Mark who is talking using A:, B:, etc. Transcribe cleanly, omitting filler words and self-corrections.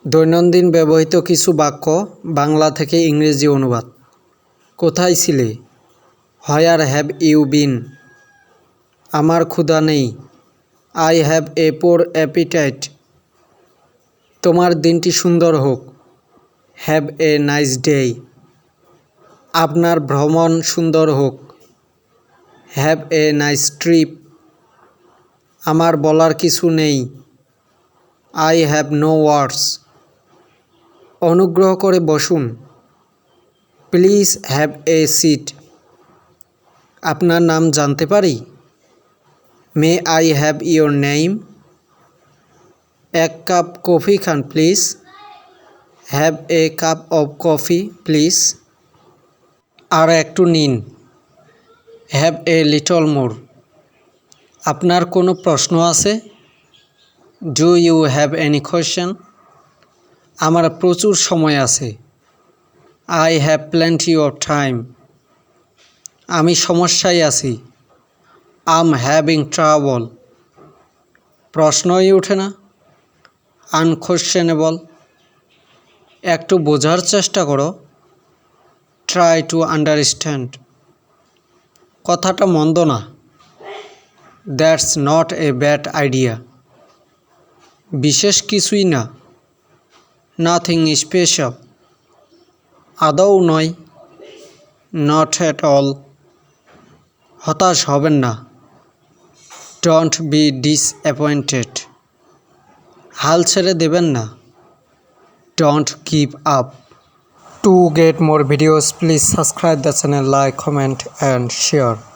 A: দৈনন্দিন ব্যবহৃত কিছু বাক্য বাংলা থেকে ইংরেজি অনুবাদ। কোথায় ছিলে? Where have you been? আমার ক্ষুধা নেই। I have a poor appetite. তোমার দিনটি সুন্দর হোক। Have a nice day. আপনার ভ্রমণ সুন্দর হোক। Have a nice trip. আমার বলার কিছু নেই। I have no words. অনুগ্রহ করে বসুন। Please have a seat. আপনার নাম জানতে পারি? May I have your name? এক কাপ কফি খান please. Have a cup of coffee please. আর একটু নিন। Have a little more. আপনার কোনো প্রশ্ন আছে? Do you have any question? আমার প্রচুর সময় আছে। I have plenty of time. আমি সমস্যায় আছি। I'm having trouble. প্রশ্নই ওঠে না। আনকোয়েশ্চেনেবল। একটু বোঝার চেষ্টা করো। Try to understand. কথাটা মন্দ না। That's not a bad idea. বিশেষ কিছুই না। Nothing special. আদৌ নয়। Not at all. হতাশ হবেন না। Don't be disappointed. হাল ছেড়ে দেবেন না। Don't give up. To get more videos, please subscribe the channel, like, comment and share.